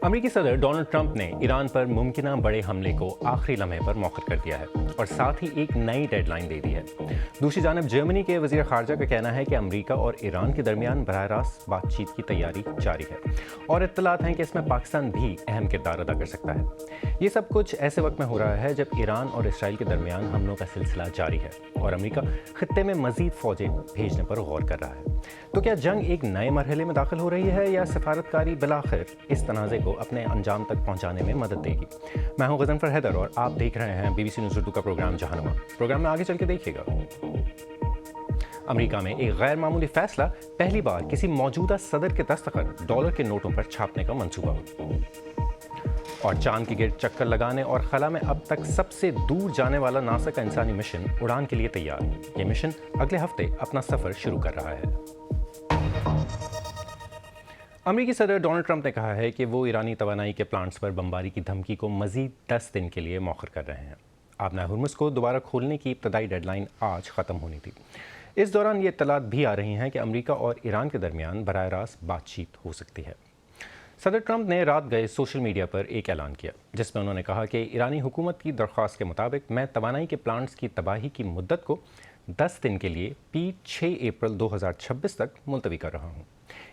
امریکی صدر Donald Trump نے ایران پر ممکنہ بڑے حملے کو آخری لمحے پر مؤخر کر دیا ہے اور ساتھ ہی ایک نئی ڈیڈ لائن دے دی ہے۔ دوسری جانب جرمنی کے وزیر خارجہ کا کہنا ہے کہ امریکہ اور ایران کے درمیان براہ راست بات چیت کی تیاری جاری ہے اور اطلاعات ہیں کہ اس میں پاکستان بھی اہم کردار ادا کر سکتا ہے۔ یہ سب کچھ ایسے وقت میں ہو رہا ہے جب ایران اور اسرائیل کے درمیان حملوں کا سلسلہ جاری ہے اور امریکہ خطے میں مزید فوجیں بھیجنے پر غور کر رہا ہے۔ تو کیا جنگ ایک نئے مرحلے میں داخل ہو رہی ہے یا سفارتکاری بالآخر اس تنازع کو اپنے انجام تک پہنچانے میں مدد دے گی؟ میں ہوں غضنفر حیدر اور آپ دیکھ رہے ہیں BBC نیوز اردو کا پروگرام جہانما۔ پروگرام میں آگے چل کے دیکھیے گا۔ امریکہ میں ایک غیر معمولی فیصلہ، پہلی بار کسی موجودہ صدر کے دستخط ڈالر کے نوٹوں پر چھاپنے کا منصوبہ، اور چاند کے گرد چکر لگانے اور خلا میں اب تک سب سے دور جانے والا ناسا کا انسانی مشن اڑان کے لیے تیار۔ یہ مشن اگلے ہفتے اپنا سفر شروع کر رہا ہے۔ امریکی صدر ڈونلڈ ٹرمپ نے کہا ہے کہ وہ ایرانی توانائی کے پلانٹس پر بمباری کی دھمکی کو مزید 10 دن کے لیے مؤخر کر رہے ہیں۔ آبنائے ہرمز کو دوبارہ کھولنے کی ابتدائی ڈیڈ لائن آج ختم ہونی تھی۔ اس دوران یہ اطلاعات بھی آ رہی ہیں کہ امریکہ اور ایران کے درمیان براہ راست بات چیت ہو سکتی ہے۔ صدر ٹرمپ نے رات گئے سوشل میڈیا پر ایک اعلان کیا جس میں انہوں نے کہا کہ ایرانی حکومت کی درخواست کے مطابق میں توانائی کے پلانٹس کی تباہی کی مدت کو 10 دن کے لیے 6 اپریل 2026 تک ملتوی کر رہا ہوں۔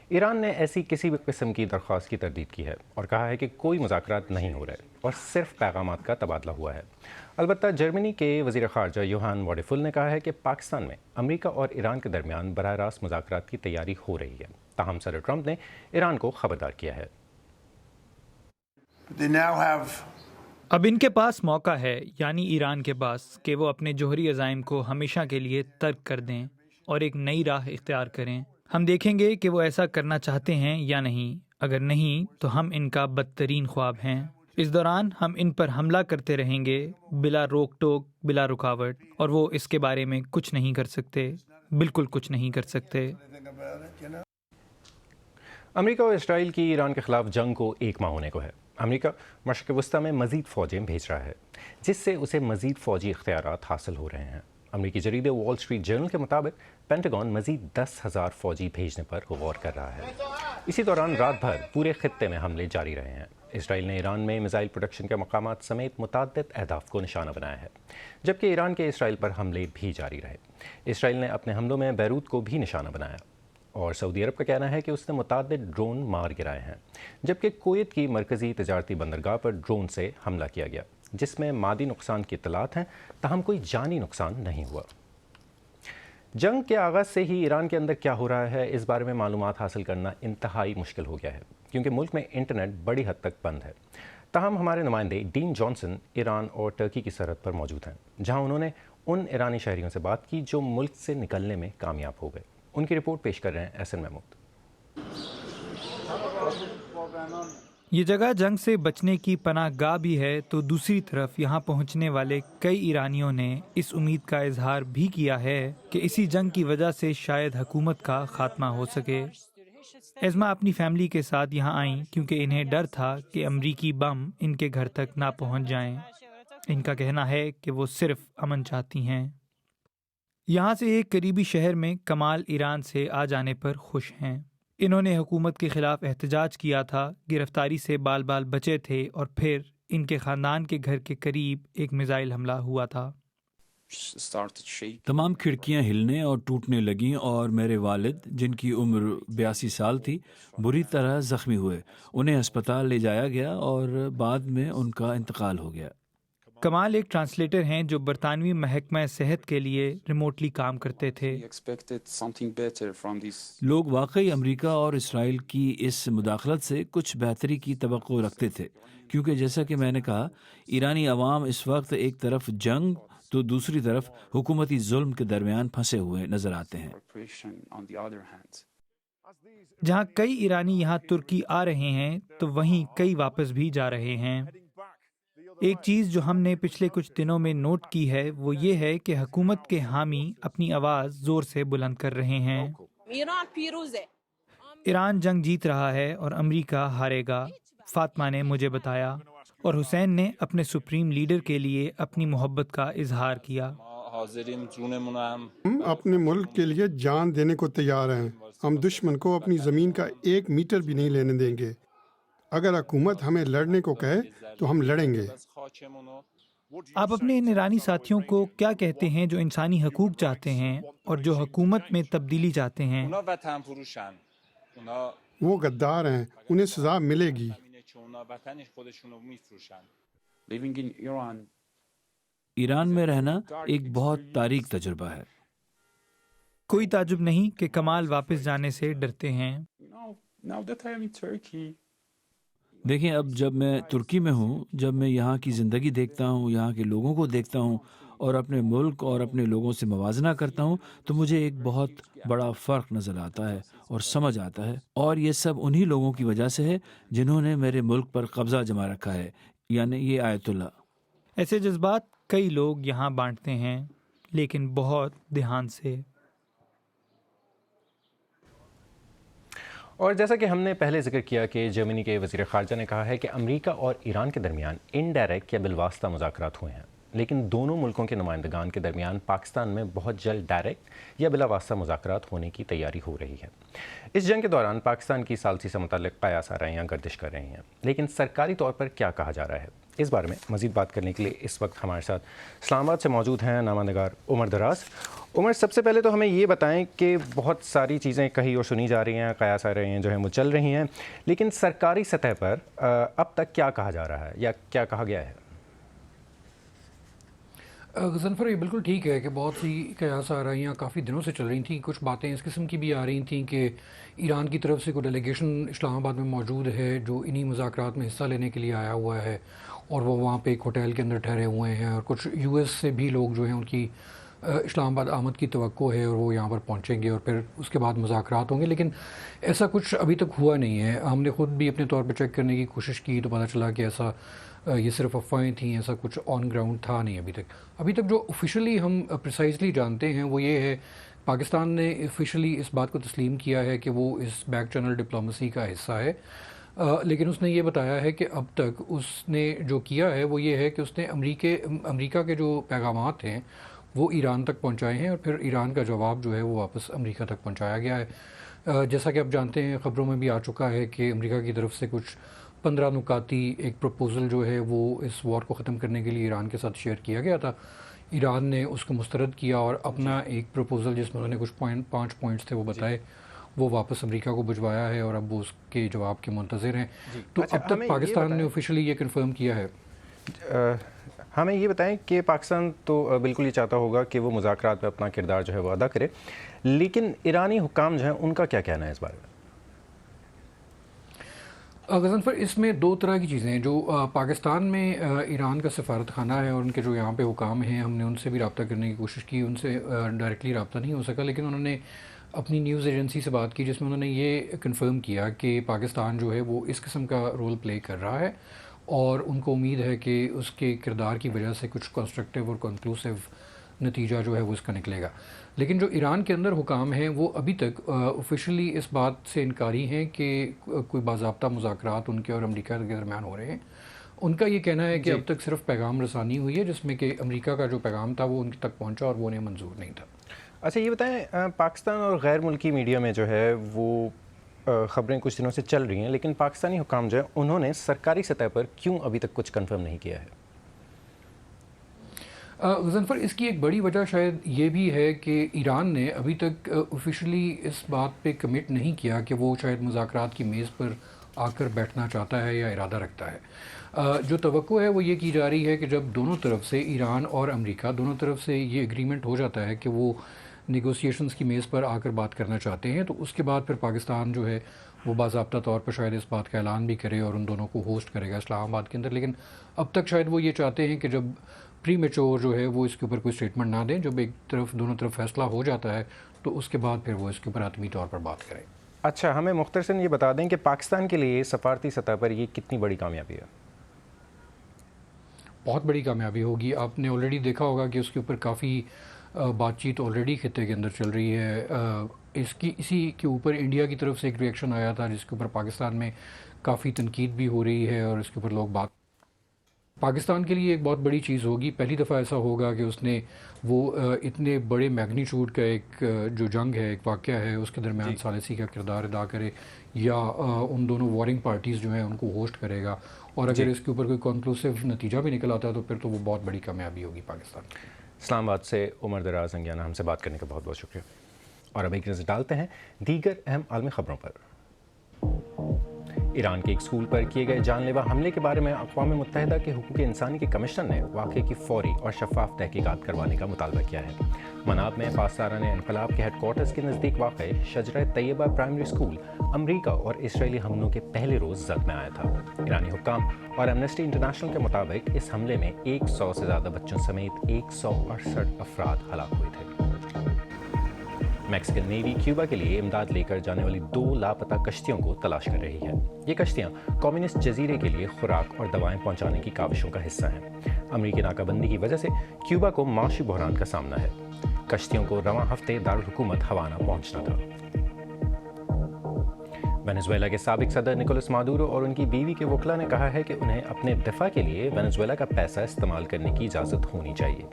ایران نے ایسی کسی بھی قسم کی درخواست کی تردید کی ہے اور کہا ہے کہ کوئی مذاکرات نہیں ہو رہے اور صرف پیغامات کا تبادلہ ہوا ہے۔ البتہ جرمنی کے وزیر خارجہ یوہان واڈیفل نے کہا ہے کہ پاکستان میں امریکہ اور ایران کے درمیان براہ راست مذاکرات کی تیاری ہو رہی ہے، تاہم صدر ٹرمپ نے ایران کو خبردار کیا ہے۔ اب ان کے پاس موقع ہے، یعنی ایران کے پاس، کہ وہ اپنے جوہری عزائم کو ہمیشہ کے لیے ترک کر دیں اور ایک نئی راہ اختیار کریں۔ ہم دیکھیں گے کہ وہ ایسا کرنا چاہتے ہیں یا نہیں۔ اگر نہیں تو ہم ان کا بدترین خواب ہیں۔ اس دوران ہم ان پر حملہ کرتے رہیں گے، بلا روک ٹوک، بلا رکاوٹ، اور وہ اس کے بارے میں کچھ نہیں کر سکتے، بالکل کچھ نہیں کر سکتے۔ امریکہ اور اسرائیل کی ایران کے خلاف جنگ کو 1 ماہ ہونے کو ہے۔ امریکہ مشرق وسطیٰ میں مزید فوجیں بھیج رہا ہے جس سے اسے مزید فوجی اختیارات حاصل ہو رہے ہیں۔ امریکی جریدے وال اسٹریٹ جرنل کے مطابق پینٹاگون مزید 10,000 فوجی بھیجنے پر غور کر رہا ہے۔ اسی دوران رات بھر پورے خطے میں حملے جاری رہے ہیں۔ اسرائیل نے ایران میں میزائل پروڈکشن کے مقامات سمیت متعدد اہداف کو نشانہ بنایا ہے، جبکہ ایران کے اسرائیل پر حملے بھی جاری رہے۔ اسرائیل نے اپنے حملوں میں بیروت کو بھی نشانہ بنایا اور سعودی عرب کا کہنا ہے کہ اس نے متعدد ڈرون مار گرائے ہیں، جبکہ کویت کی مرکزی تجارتی بندرگاہ پر ڈرون سے حملہ کیا گیا جس میں مادی نقصان کی اطلاعات ہیں، تاہم کوئی جانی نقصان نہیں ہوا۔ جنگ کے آغاز سے ہی ایران کے اندر کیا ہو رہا ہے اس بارے میں معلومات حاصل کرنا انتہائی مشکل ہو گیا ہے کیونکہ ملک میں انٹرنیٹ بڑی حد تک بند ہے۔ تاہم ہمارے نمائندے ڈین جانسن ایران اور ترکی کی سرحد پر موجود ہیں، جہاں انہوں نے ان ایرانی شہریوں سے بات کی جو ملک سے نکلنے میں کامیاب ہو گئے۔ ان کی رپورٹ پیش کر رہے ہیں احسن محمود۔ یہ جگہ جنگ سے بچنے کی پناہ گاہ بھی ہے، تو دوسری طرف یہاں پہنچنے والے کئی ایرانیوں نے اس امید کا اظہار بھی کیا ہے کہ اسی جنگ کی وجہ سے شاید حکومت کا خاتمہ ہو سکے۔ ازما اپنی فیملی کے ساتھ یہاں آئیں کیونکہ انہیں ڈر تھا کہ امریکی بم ان کے گھر تک نہ پہنچ جائیں۔ ان کا کہنا ہے کہ وہ صرف امن چاہتی ہیں۔ یہاں سے ایک قریبی شہر میں کمال ایران سے آ جانے پر خوش ہیں۔ انہوں نے حکومت کے خلاف احتجاج کیا تھا، گرفتاری سے بال بال بچے تھے اور پھر ان کے خاندان کے گھر کے قریب ایک میزائل حملہ ہوا تھا۔ تمام کھڑکیاں ہلنے اور ٹوٹنے لگیں اور میرے والد، جن کی عمر 82 سال تھی، بری طرح زخمی ہوئے۔ انہیں ہسپتال لے جایا گیا اور بعد میں ان کا انتقال ہو گیا۔ کمال ایک ٹرانسلیٹر ہیں جو برطانوی محکمہ صحت کے لیے ریموٹلی کام کرتے تھے۔ لوگ واقعی امریکہ اور اسرائیل کی اس مداخلت سے کچھ بہتری کی توقع رکھتے تھے، کیونکہ جیسا کہ میں نے کہا، ایرانی عوام اس وقت ایک طرف جنگ تو دوسری طرف حکومتی ظلم کے درمیان پھنسے ہوئے نظر آتے ہیں۔ جہاں کئی ایرانی یہاں ترکی آ رہے ہیں تو وہیں کئی واپس بھی جا رہے ہیں۔ ایک چیز جو ہم نے پچھلے کچھ دنوں میں نوٹ کی ہے وہ یہ ہے کہ حکومت کے حامی اپنی آواز زور سے بلند کر رہے ہیں۔ ایران جنگ جیت رہا ہے اور امریکہ ہارے گا، فاطمہ نے مجھے بتایا، اور حسین نے اپنے سپریم لیڈر کے لیے اپنی محبت کا اظہار کیا۔ ہم اپنے ملک کے لیے جان دینے کو تیار ہیں۔ ہم دشمن کو اپنی زمین کا 1 میٹر بھی نہیں لینے دیں گے۔ اگر حکومت ہمیں لڑنے کو کہے تو ہم لڑیں گے۔ آپ اپنے ان ایرانی ساتھیوں کو کیا کہتے ہیں جو انسانی حقوق چاہتے ہیں اور جو حکومت میں تبدیلی چاہتے ہیں؟ وہ غدار ہیں، انہیں سزا ملے گی۔ ایران میں رہنا ایک بہت تاریک تجربہ ہے۔ کوئی تعجب نہیں کہ کمال واپس جانے سے ڈرتے ہیں۔ دیکھیں، اب جب میں ترکی میں ہوں، جب میں یہاں کی زندگی دیکھتا ہوں، یہاں کے لوگوں کو دیکھتا ہوں اور اپنے ملک اور اپنے لوگوں سے موازنہ کرتا ہوں، تو مجھے ایک بہت بڑا فرق نظر آتا ہے اور سمجھ آتا ہے، اور یہ سب انہی لوگوں کی وجہ سے ہے جنہوں نے میرے ملک پر قبضہ جما رکھا ہے، یعنی یہ آیت اللہ۔ ایسے جذبات کئی لوگ یہاں بانٹتے ہیں، لیکن بہت دھیان سے۔ اور جیسا کہ ہم نے پہلے ذکر کیا کہ جرمنی کے وزیر خارجہ نے کہا ہے کہ امریکہ اور ایران کے درمیان انڈائریکٹ یا بالواسطہ مذاکرات ہوئے ہیں، لیکن دونوں ملکوں کے نمائندگان کے درمیان پاکستان میں بہت جلد ڈائریکٹ یا بلا واسطہ مذاکرات ہونے کی تیاری ہو رہی ہے۔ اس جنگ کے دوران پاکستان کی ثالثی سے متعلق قیاس آرائیاں گردش کر رہی ہیں، لیکن سرکاری طور پر کیا کہا جا رہا ہے، اس بارے میں مزید بات کرنے کے لیے اس وقت ہمارے ساتھ اسلام آباد سے موجود ہیں نامہ نگار عمر دراز۔ عمر، سب سے پہلے تو ہمیں یہ بتائیں کہ بہت ساری چیزیں کہی اور سنی جا رہی ہیں، قیاس آ رہے ہیں جو ہیں وہ چل رہی ہیں، لیکن سرکاری سطح پر اب تک کیا کہا جا رہا ہے یا کیا کہا گیا ہے؟ غضنفر، یہ بالکل ٹھیک ہے کہ بہت سی قیاس آرائیاں کافی دنوں سے چل رہی تھیں۔ کچھ باتیں اس قسم کی بھی آ رہی تھیں کہ ایران کی طرف سے کوئی ڈیلیگیشن اسلام آباد میں موجود ہے جو انہی مذاکرات میں حصہ لینے کے لیے آیا ہوا ہے، اور وہ وہاں پہ ایک ہوٹل کے اندر ٹھہرے ہوئے ہیں، اور کچھ یو ایس سے بھی لوگ جو ہیں ان کی اسلام آباد آمد کی توقع ہے اور وہ یہاں پر پہنچیں گے اور پھر اس کے بعد مذاکرات ہوں گے، لیکن ایسا کچھ ابھی تک ہوا نہیں ہے۔ ہم نے خود بھی اپنے طور پہ چیک کرنے کی کوشش کی تو پتہ چلا کہ ایسا یہ صرف افواہیں تھیں، ایسا کچھ آن گراؤنڈ تھا نہیں ابھی تک جو آفیشلی ہم پریسائزلی جانتے ہیں وہ یہ ہے، پاکستان نے آفیشلی اس بات کو تسلیم کیا ہے کہ وہ اس بیک چینل ڈپلومیسی کا حصہ ہے، لیکن اس نے یہ بتایا ہے کہ اب تک اس نے جو کیا ہے وہ یہ ہے کہ اس نے امریکہ کے جو پیغامات ہیں وہ ایران تک پہنچائے ہیں، اور پھر ایران کا جواب جو ہے وہ واپس امریکہ تک پہنچایا گیا ہے۔ جیسا کہ آپ جانتے ہیں، خبروں میں بھی آ چکا ہے کہ امریکہ کی طرف سے کچھ 15 نکاتی ایک پروپوزل جو ہے وہ اس وار کو ختم کرنے کے لیے ایران کے ساتھ شیئر کیا گیا تھا۔ ایران نے اس کو مسترد کیا اور اپنا ایک پروپوزل جس میں انہوں نے کچھ 5 پوائنٹس تھے وہ بتائے، وہ واپس امریکہ کو بھجوایا ہے اور اب وہ اس کے جواب کے منتظر ہیں۔ تو اب تک پاکستان نے آفیشلی یہ کنفرم کیا ہے۔ ہمیں یہ بتائیں کہ پاکستان تو بالکل یہ چاہتا ہوگا کہ وہ مذاکرات میں اپنا کردار جو ہے وہ ادا کرے، لیکن ایرانی حکام جو ہیں ان کا کیا کہنا ہے اس بارے میں؟ غضنفر، اس میں دو طرح کی چیزیں ہیں۔ جو پاکستان میں ایران کا سفارت خانہ ہے اور ان کے جو یہاں پہ حکام ہیں، ہم نے ان سے بھی رابطہ کرنے کی کوشش کی، ان سے ڈائریکٹلی رابطہ نہیں ہو سکا، لیکن انہوں نے اپنی نیوز ایجنسی سے بات کی جس میں انہوں نے یہ کنفرم کیا کہ پاکستان جو ہے وہ اس قسم کا رول پلے کر رہا ہے، اور ان کو امید ہے کہ اس کے کردار کی وجہ سے کچھ کنسٹرکٹیو اور کنکلوسیو نتیجہ جو ہے وہ اس کا نکلے گا۔ لیکن جو ایران کے اندر حکام ہیں وہ ابھی تک آفیشلی اس بات سے انکاری ہیں کہ کوئی باضابطہ مذاکرات ان کے اور امریکہ کے درمیان ہو رہے ہیں۔ ان کا یہ کہنا ہے کہ اب تک صرف پیغام رسانی ہوئی ہے جس میں کہ امریکہ کا جو پیغام تھا وہ ان تک پہنچا اور وہ انہیں منظور نہیں تھا۔ اچھا، یہ بتائیں، پاکستان اور غیر ملکی میڈیا میں جو ہے وہ خبریں کچھ دنوں سے چل رہی ہیں، لیکن پاکستانی حکام جو ہیں انہوں نے سرکاری سطح پر کیوں ابھی تک کچھ کنفرم نہیں کیا ہے؟ غضنفر، اس کی ایک بڑی وجہ شاید یہ بھی ہے کہ ایران نے ابھی تک آفیشلی اس بات پہ کمٹ نہیں کیا کہ وہ شاید مذاکرات کی میز پر آ کر بیٹھنا چاہتا ہے یا ارادہ رکھتا ہے۔ جو توقع ہے وہ یہ کی جا رہی ہے کہ جب دونوں طرف سے، ایران اور امریکہ دونوں طرف سے یہ اگریمنٹ ہو جاتا ہے کہ وہ نیگوسیشنز کی میز پر آ کر بات کرنا چاہتے ہیں، تو اس کے بعد پھر پاکستان جو ہے وہ باضابطہ طور پر شاید اس بات کا اعلان بھی کرے اور ان دونوں کو ہوسٹ کرے گا اسلام آباد کے اندر۔ لیکن اب تک شاید وہ یہ چاہتے ہیں کہ جب پری میچور جو ہے وہ اس کے اوپر کوئی اسٹیٹمنٹ نہ دیں، جب دونوں طرف فیصلہ ہو جاتا ہے تو اس کے بعد پھر وہ اس کے اوپر حتمی طور پر بات کریں۔ اچھا، ہمیں مختصراً یہ بتا دیں کہ پاکستان کے لیے سفارتی سطح پر یہ کتنی بڑی کامیابی ہے؟ بہت بڑی کامیابی ہوگی۔ آپ نے آلریڈی دیکھا ہوگا کہ اس کے اوپر کافی بات چیت آلریڈی خطے کے اندر چل رہی ہے۔ اسی کے اوپر انڈیا کی طرف سے ایک ری ایکشن آیا تھا جس کے اوپر پاکستان میں کافی تنقید بھی ہو رہی ہے اور اس کے اوپر لوگ بات پاکستان کے لیے ایک بہت بڑی چیز ہوگی. پہلی دفعہ ایسا ہوگا کہ اس نے وہ اتنے بڑے میگنیچیوڈ کا ایک جو جنگ ہے، ایک واقعہ ہے، اس کے درمیان ثالثی کا کردار ادا کرے، یا ان دونوں وارنگ پارٹیز جو ہیں ان کو ہوسٹ کرے گا. اور اگر اس کے اوپر کوئی کنکلوسیو نتیجہ بھی نکل آتا ہے تو پھر تو وہ بہت بڑی کامیابی ہوگی پاکستان کی. اسلام آباد سے عمر دراز انگیانہ ہم سے بات کرنے کا بہت بہت شکریہ. اور اب ایک نظر ڈالتے ہیں دیگر اہم عالمی خبروں پر. ایران کے ایک اسکول پر کیے گئے جان لیوا حملے کے بارے میں اقوام متحدہ کے حقوق انسانی کے کمشنر نے واقعے کی فوری اور شفاف تحقیقات کروانے کا مطالبہ کیا ہے. مناب میں پاسداران انقلاب کے ہیڈ کوارٹرز کے نزدیک واقع شجرہ طیبہ پرائمری اسکول امریکہ اور اسرائیلی حملوں کے پہلے روز زد میں آیا تھا. ایرانی حکام اور ایمنسٹی انٹرنیشنل کے مطابق اس حملے میں 100 سے زیادہ بچوں سمیت 168 افراد ہلاک ہوئے تھے. میکسیکن نیوی کیوبا کے لیے امداد لے کر جانے والی 2 لاپتہ کشتیوں کو تلاش کر رہی ہے. یہ کشتیاں کمیونسٹ جزیرے کے لیے خوراک اور دوائیں پہنچانے کی کاوشوں کا حصہ ہیں. امریکی ناکہ بندی کی وجہ سے کیوبا کو معاشی بحران کا سامنا ہے. کشتیوں کو رواں ہفتے دارالحکومت ہوانہ پہنچنا تھا. وینزویلا کے سابق صدر نکولس مادورو اور ان کی بیوی کے وکلاء نے کہا ہے کہ انہیں اپنے دفاع کے لیے وینزویلا کا پیسہ استعمال کرنے کی اجازت ہونی چاہیے.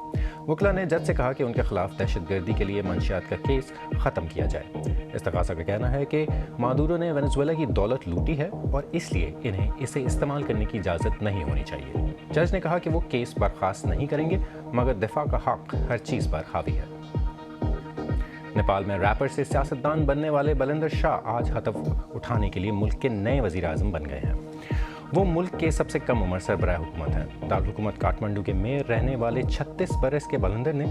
وکلاء نے جج سے کہا کہ ان کے خلاف دہشت گردی کے لیے منشیات کا کیس ختم کیا جائے. استغاثہ کا کہنا ہے کہ مادورو نے وینزویلا کی دولت لوٹی ہے اور اس لیے انہیں اسے استعمال کرنے کی اجازت نہیں ہونی چاہیے. جج نے کہا کہ وہ کیس برخاست نہیں کریں گے مگر دفاع کا حق ہر چیز پر حاوی ہے. نیپال میں ریپر سے سیاستدان بننے والے بلندر شاہ آج ہدف اٹھانے کے لیے ملک کے نئے وزیر اعظم بن گئے ہیں. وہ ملک کے سب سے کم عمر سربراہ حکومت ہیں. دارالحکومت کاٹمنڈو کے میئر رہنے والے 36 برس کے بلندر نے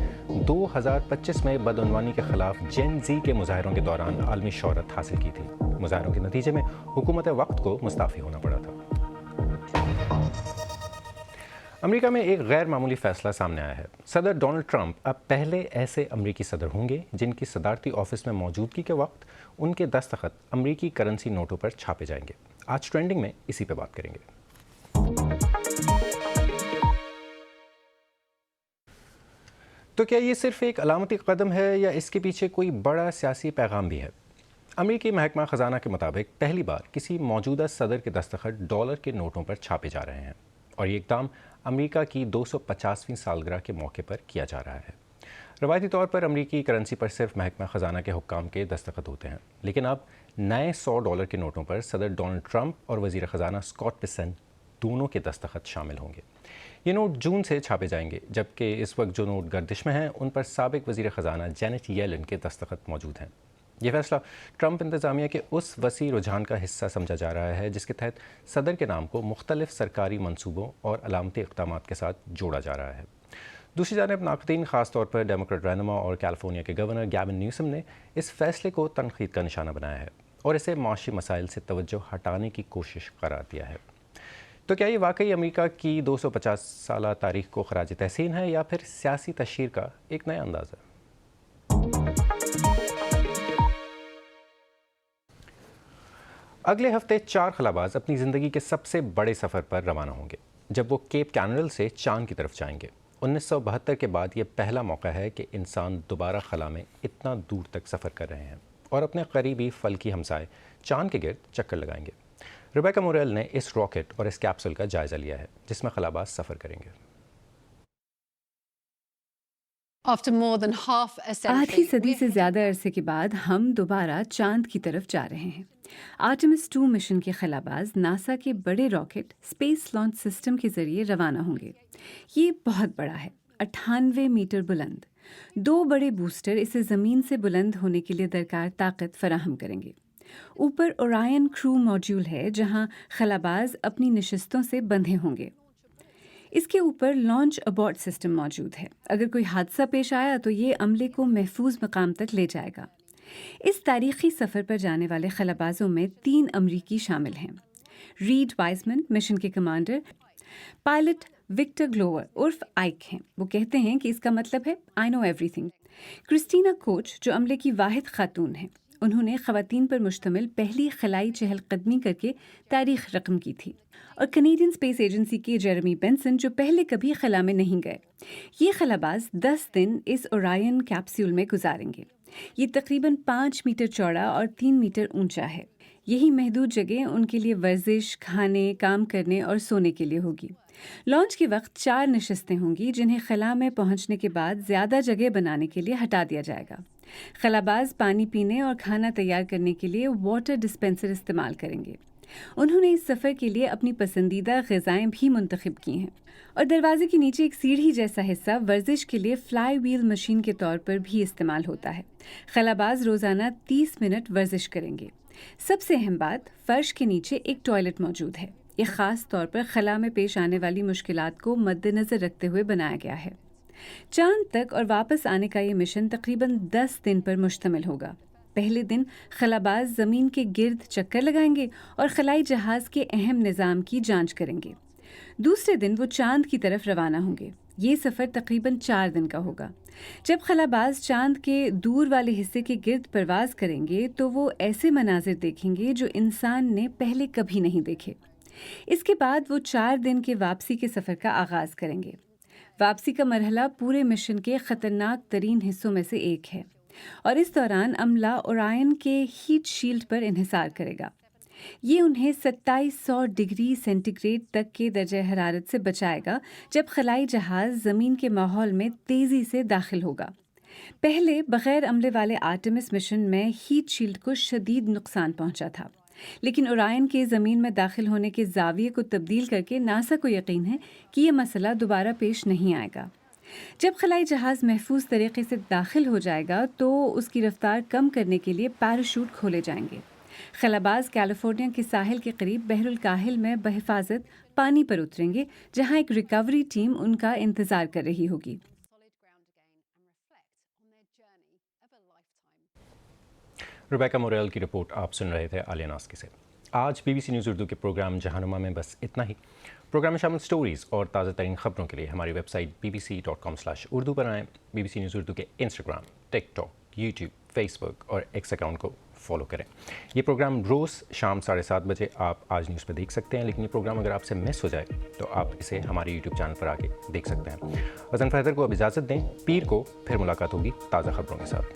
2025 میں بدعنوانی کے خلاف جین زی کے مظاہروں کے دوران عالمی شہرت حاصل کی تھی. مظاہروں کے نتیجے میں حکومت وقت کو مستعفی ہونا پڑا تھا. امریکہ میں ایک غیر معمولی فیصلہ سامنے آیا ہے. صدر ڈونلڈ ٹرمپ اب پہلے ایسے امریکی صدر ہوں گے جن کی صدارتی آفس میں موجودگی کے وقت ان کے دستخط امریکی کرنسی نوٹوں پر چھاپے جائیں گے. آج ٹرینڈنگ میں اسی پہ بات کریں گے. تو کیا یہ صرف ایک علامتی قدم ہے یا اس کے پیچھے کوئی بڑا سیاسی پیغام بھی ہے؟ امریکی محکمہ خزانہ کے مطابق پہلی بار کسی موجودہ صدر کے دستخط ڈالر کے نوٹوں پر چھاپے جا رہے ہیں اور یہ اقدام امریکہ کی 250ویں سالگرہ کے موقع پر کیا جا رہا ہے. روایتی طور پر امریکی کرنسی پر صرف محکمہ خزانہ کے حکام کے دستخط ہوتے ہیں، لیکن اب نئے $100 کے نوٹوں پر صدر ڈونلڈ ٹرمپ اور وزیر خزانہ اسکاٹ بیسنٹ دونوں کے دستخط شامل ہوں گے. یہ نوٹ جون سے چھاپے جائیں گے، جبکہ اس وقت جو نوٹ گردش میں ہیں ان پر سابق وزیر خزانہ جینٹ ییلن کے دستخط موجود ہیں. یہ فیصلہ ٹرمپ انتظامیہ کے اس وسیع رجحان کا حصہ سمجھا جا رہا ہے جس کے تحت صدر کے نام کو مختلف سرکاری منصوبوں اور علامتی اقدامات کے ساتھ جوڑا جا رہا ہے. دوسری جانب ناقدین، خاص طور پر ڈیموکریٹ رہنما اور کیلیفورنیا کے گورنر گیون نیوسم نے اس فیصلے کو تنقید کا نشانہ بنایا ہے اور اسے معاشی مسائل سے توجہ ہٹانے کی کوشش قرار دیا ہے. تو کیا یہ واقعی امریکہ کی 250 سالہ تاریخ کو خراج تحسین ہے یا پھر سیاسی تشہیر کا ایک نیا انداز ہے؟ اگلے ہفتے 4 خلاباز اپنی زندگی کے سب سے بڑے سفر پر روانہ ہوں گے جب وہ کیپ کینیڈل سے چاند کی طرف جائیں گے. 1972 کے بعد یہ پہلا موقع ہے کہ انسان دوبارہ خلا میں اتنا دور تک سفر کر رہے ہیں اور اپنے قریبی فلکی ہمسائے چاند کے گرد چکر لگائیں گے. ریبیکا موریل نے اس راکٹ اور اس کیپسول کا جائزہ لیا ہے جس میں خلاباز سفر کریں گے. آدھی صدی سے زیادہ عرصے کے بعد ہم دوبارہ چاند کی طرف جا رہے ہیں. آرٹیمس 2 مشن کے خلاباز ناسا کے بڑے راکٹ اسپیس لانچ سسٹم کے ذریعے روانہ ہوں گے. یہ بہت بڑا ہے، 98 میٹر بلند. 2 بڑے بوسٹر اسے زمین سے بلند ہونے کے لیے درکار طاقت فراہم کریں گے. اوپر اورائن کرو موڈیول ہے جہاں خلاباز اپنی نشستوں سے بندھے ہوں گے. اس کے اوپر لانچ ابورٹ سسٹم موجود ہے. اگر کوئی حادثہ پیش آیا تو یہ عملے کو محفوظ مقام تک لے جائے گا. اس تاریخی سفر پر جانے والے خلابازوں میں 3 امریکی شامل ہیں. ریڈ وائزمن مشن کے کمانڈر، پائلٹ وکٹر گلوور عرف آئک ہیں. وہ کہتے ہیں کہ اس کا مطلب ہے I know everything. Christina coach جو عملے کی واحد خاتون ہیں، انہوں نے خواتین پر مشتمل پہلی خلائی چہل قدمی کر کے تاریخ رقم کی تھی. اور کینیڈین اسپیس ایجنسی کے جیرمی بینسن جو پہلے کبھی خلا میں نہیں گئے. یہ خلاباز 10 دن اس اورائن کیپسول میں گزاریں گے. یہ تقریباً 5 میٹر چوڑا اور 3 میٹر اونچا ہے. یہی محدود جگہ ان کے لیے ورزش، کھانے، کام کرنے اور سونے کے لیے ہوگی۔ لانچ کے وقت 4 نشستیں ہوں گی جنہیں خلا میں پہنچنے کے بعد زیادہ جگہ بنانے کے لیے ہٹا دیا جائے گا۔ خلاباز پانی پینے اور کھانا تیار کرنے کے لیے واٹر ڈسپینسر استعمال کریں گے۔ انہوں نے اس سفر کے لیے اپنی پسندیدہ غذائیں بھی منتخب کی ہیں، اور دروازے کے نیچے ایک سیڑھی جیسا حصہ ورزش کے لیے فلائی ویل مشین کے طور پر بھی استعمال ہوتا ہے۔ خلاباز روزانہ 30 منٹ ورزش کریں گے۔ سب سے اہم بات، فرش کے نیچے ایک ٹوائلٹ موجود ہے۔ یہ خاص طور پر خلا میں پیش آنے والی مشکلات کو مد نظر رکھتے ہوئے بنایا گیا ہے۔ چاند تک اور واپس آنے کا یہ مشن تقریباً 10 دن پر مشتمل ہوگا۔ پہلے دن خلاباز زمین کے گرد چکر لگائیں گے اور خلائی جہاز کے اہم نظام کی جانچ کریں گے۔ دوسرے دن وہ چاند کی طرف روانہ ہوں گے۔ یہ سفر تقریباً 4 دن کا ہوگا۔ جب خلاباز چاند کے دور والے حصے کے گرد پرواز کریں گے تو وہ ایسے مناظر دیکھیں گے جو انسان نے پہلے کبھی نہیں دیکھے۔ اس کے بعد وہ 4 دن کے واپسی کے سفر کا آغاز کریں گے۔ واپسی کا مرحلہ پورے مشن کے خطرناک ترین حصوں میں سے ایک ہے، اور اس دوران عملہ اورائن کے ہیٹ شیلڈ پر انحصار کرے گا۔ یہ انہیں 2700 ڈگری سینٹی گریڈ تک کے درجہ حرارت سے بچائے گا جب خلائی جہاز زمین کے ماحول میں تیزی سے داخل ہوگا۔ پہلے بغیر عملے والے آرٹمس مشن میں ہیٹ شیلڈ کو شدید نقصان پہنچا تھا، لیکن اورائن کے زمین میں داخل ہونے کے زاویے کو تبدیل کر کے ناسا کو یقین ہے کہ یہ مسئلہ دوبارہ پیش نہیں آئے گا۔ جب خلائی جہاز محفوظ طریقے سے داخل ہو جائے گا تو اس کی رفتار کم کرنے کے لیے پیراشوٹ کھولے جائیں گے۔ خلاباز کیلیفورنیا کے ساحل کے قریب بحر الکاہل میں بحفاظت پانی پر اتریں گے، جہاں ایک ریکوری ٹیم ان کا انتظار کر رہی ہوگی۔ ریبیکا موریل کی رپورٹ آپ سن رہے تھے عالیہ ناسکی سے۔ آج BBC نیوز اردو کے پروگرام جہانما میں بس اتنا ہی۔ پروگرام میں شامل سٹوریز اور تازہ ترین خبروں کے لیے ہماری ویب سائٹ bbc.com/urdu پر آئیں۔ BBC نیوز اردو کے انسٹاگرام، ٹک ٹاک، یوٹیوب، فیس بک اور ایکس اکاؤنٹ کو فالو کریں۔ یہ پروگرام روز شام 7:30 بجے آپ آج نیوز پہ دیکھ سکتے ہیں، لیکن یہ پروگرام اگر آپ سے مس ہو جائے تو آپ اسے ہمارے یوٹیوب چینل پر آ کے دیکھ سکتے ہیں۔ حسن فیضر کو اب اجازت دیں، پیر کو پھر ملاقات ہوگی تازہ خبروں کے ساتھ۔